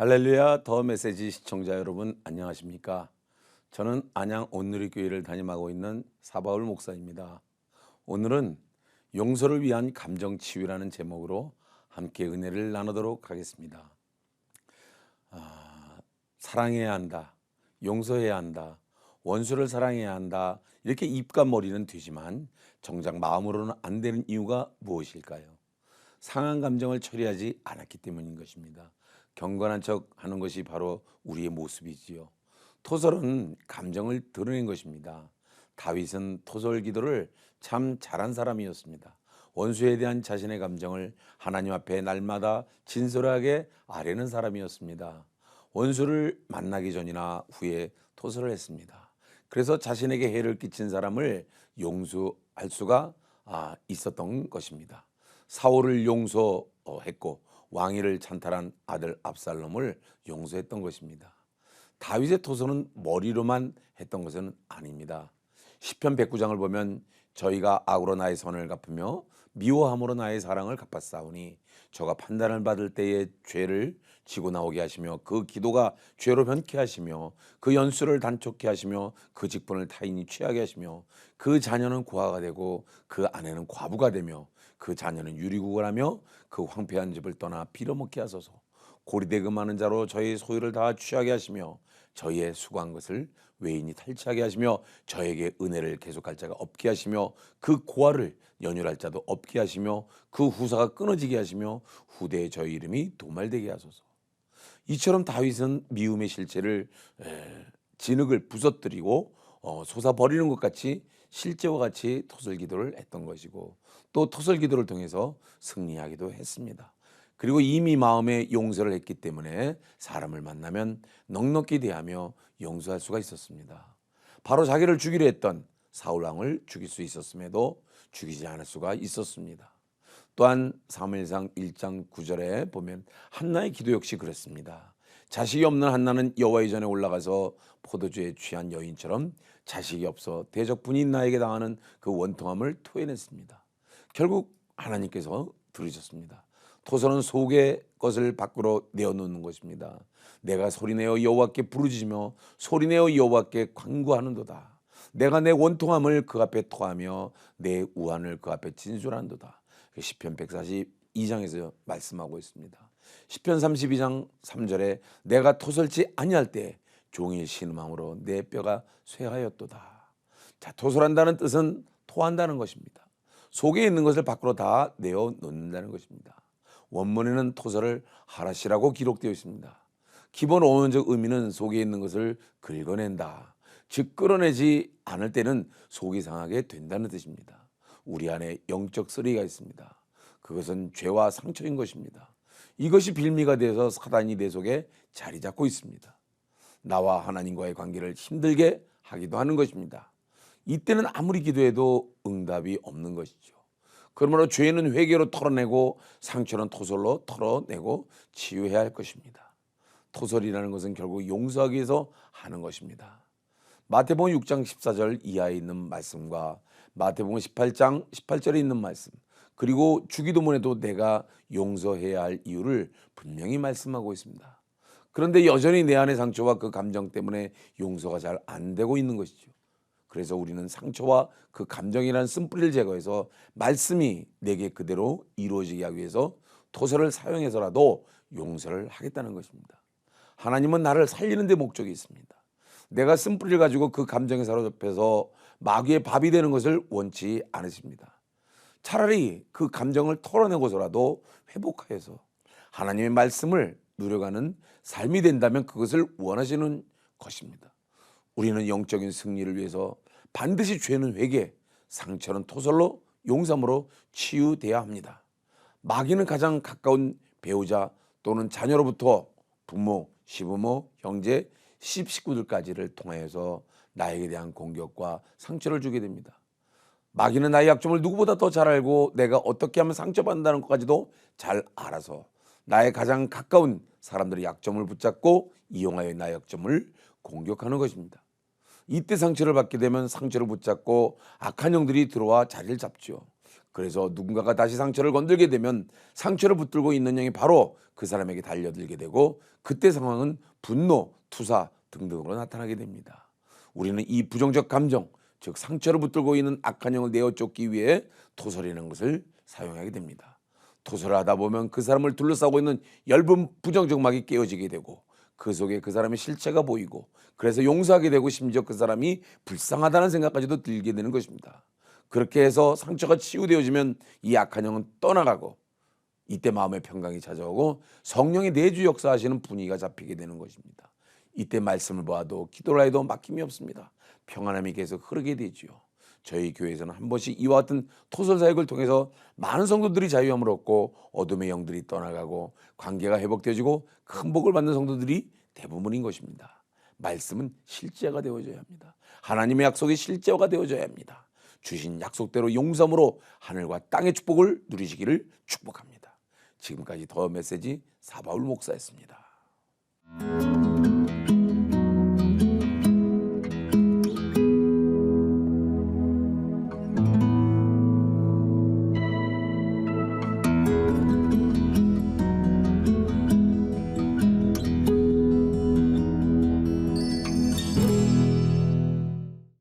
할렐루야 더 메시지 시청자 여러분 안녕하십니까? 저는 안양 온누리교회를 담임하고 있는 사바울 목사입니다. 오늘은 용서를 위한 감정 치유라는 제목으로 함께 은혜를 나누도록 하겠습니다. 사랑해야 한다, 용서해야 한다, 원수를 사랑해야 한다 이렇게 입과 머리는 되지만 정작 마음으로는 안 되는 이유가 무엇일까요? 상한 감정을 처리하지 않았기 때문인 것입니다. 경건한 척 하는 것이 바로 우리의 모습이지요. 토설은 감정을 드러낸 것입니다. 다윗은 토설 기도를 참 잘한 사람이었습니다. 원수에 대한 자신의 감정을 하나님 앞에 날마다 진솔하게 아뢰는 사람이었습니다. 원수를 만나기 전이나 후에 토설을 했습니다. 그래서 자신에게 해를 끼친 사람을 용서할 수가 있었던 것입니다. 사울을 용서했고 왕위를 찬탈한 아들 압살롬을 용서했던 것입니다. 다윗의 토설은 머리로만 했던 것은 아닙니다. 시편 109장을 보면 저희가 악으로 나의 선을 갚으며 미워함으로 나의 사랑을 갚았사오니 저가 판단을 받을 때에 죄를 지고 나오게 하시며 그 기도가 죄로 변케 하시며 그 연수를 단촉케 하시며 그 직분을 타인이 취하게 하시며 그 자녀는 고아가 되고 그 아내는 과부가 되며 그 자녀는 유리국을 하며 그 황폐한 집을 떠나 빌어먹게 하소서. 고리대금 많은 자로 저희 소유를 다 취하게 하시며 저희의 수고한 것을 외인이 탈취하게 하시며 저에게 은혜를 계속할 자가 없게 하시며 그 고아를 연율할 자도 없게 하시며 그 후사가 끊어지게 하시며 후대에 저희 이름이 도말되게 하소서. 이처럼 다윗은 미움의 실체를 진흙을 부서뜨리고 솟아버리는 것 같이 실제와 같이 토설기도를 했던 것이고 또 토설기도를 통해서 승리하기도 했습니다. 그리고 이미 마음에 용서를 했기 때문에 사람을 만나면 넉넉히 대하며 용서할 수가 있었습니다. 바로 자기를 죽이려 했던 사울왕을 죽일 수 있었음에도 죽이지 않을 수가 있었습니다. 또한 사무엘상 1장 9절에 보면 한나의 기도 역시 그랬습니다. 자식이 없는 한나는 여호와의 전에 올라가서 포도주에 취한 여인처럼 자식이 없어 대적분인 나에게 당하는 그 원통함을 토해냈습니다. 결국 하나님께서 들으셨습니다. 토설은 속의 것을 밖으로 내어놓는 것입니다. 내가 소리내어 여호와께 부르짖으며 소리내어 여호와께 간구하는도다. 내가 내 원통함을 그 앞에 토하며 내 우환을 그 앞에 진술한도다. 시편 142장에서 말씀하고 있습니다. 시편 32장 3절에 내가 토설치 아니할 때 종일 신음함으로 내 뼈가 쇠하였도다. 자, 토설한다는 뜻은 토한다는 것입니다. 속에 있는 것을 밖으로 다 내어놓는다는 것입니다. 원문에는 토설을 하라시라고 기록되어 있습니다. 기본 원어적 의미는 속에 있는 것을 긁어낸다. 즉 끌어내지 않을 때는 속이 상하게 된다는 뜻입니다. 우리 안에 영적 쓰레기가 있습니다. 그것은 죄와 상처인 것입니다. 이것이 빌미가 되어서 사단이 내 속에 자리 잡고 있습니다. 나와 하나님과의 관계를 힘들게 하기도 하는 것입니다. 이때는 아무리 기도해도 응답이 없는 것이죠. 그러므로 죄는 회개로 털어내고 상처는 토설로 털어내고 치유해야 할 것입니다. 토설이라는 것은 결국 용서하기 위해서 하는 것입니다. 마태복음 6장 14절 이하에 있는 말씀과 마태복음 18장 18절에 있는 말씀 그리고 주기도문에도 내가 용서해야 할 이유를 분명히 말씀하고 있습니다. 그런데 여전히 내 안의 상처와 그 감정 때문에 용서가 잘 안 되고 있는 것이죠. 그래서 우리는 상처와 그 감정이라는 쓴뿌리를 제거해서 말씀이 내게 그대로 이루어지게 하기 위해서 토설을 사용해서라도 용서를 하겠다는 것입니다. 하나님은 나를 살리는 데 목적이 있습니다. 내가 쓴뿌리를 가지고 그 감정에 사로잡혀서 마귀의 밥이 되는 것을 원치 않으십니다. 차라리 그 감정을 털어내고서라도 회복하여서 하나님의 말씀을 누려가는 삶이 된다면 그것을 원하시는 것입니다. 우리는 영적인 승리를 위해서 반드시 죄는 회개, 상처는 토설로 용서함으로 치유돼야 합니다. 마귀는 가장 가까운 배우자 또는 자녀로부터 부모, 시부모, 형제, 시집식구들까지를 통하여서 나에게 대한 공격과 상처를 주게 됩니다. 마귀는 나의 약점을 누구보다 더 잘 알고 내가 어떻게 하면 상처받는다는 것까지도 잘 알아서 나의 가장 가까운 사람들의 약점을 붙잡고 이용하여 나의 약점을 공격하는 것입니다. 이때 상처를 받게 되면 상처를 붙잡고 악한 영들이 들어와 자리를 잡죠. 그래서 누군가가 다시 상처를 건들게 되면 상처를 붙들고 있는 영이 바로 그 사람에게 달려들게 되고 그때 상황은 분노, 투사 등등으로 나타나게 됩니다. 우리는 이 부정적 감정, 즉 상처를 붙들고 있는 악한 영을 내어 쫓기 위해 토설이라는 것을 사용하게 됩니다. 토설을 하다 보면 그 사람을 둘러싸고 있는 엷은 부정적 막이 깨어지게 되고 그 속에 그 사람의 실체가 보이고 그래서 용서하게 되고 심지어 그 사람이 불쌍하다는 생각까지도 들게 되는 것입니다. 그렇게 해서 상처가 치유되어지면 이 악한 영은 떠나가고 이때 마음의 평강이 찾아오고 성령의 내주 역사하시는 분위기가 잡히게 되는 것입니다. 이때 말씀을 보아도 기도를 해도 막힘이 없습니다. 평안함이 계속 흐르게 되지요. 저희 교회에서는 한 번씩 이와 같은 토설 사역을 통해서 많은 성도들이 자유함을 얻고 어둠의 영들이 떠나가고 관계가 회복되어지고 큰 복을 받는 성도들이 대부분인 것입니다. 말씀은 실제가 되어져야 합니다. 하나님의 약속이 실제화가 되어져야 합니다. 주신 약속대로 용서함으로 하늘과 땅의 축복을 누리시기를 축복합니다. 지금까지 더 메시지 사바울 목사였습니다.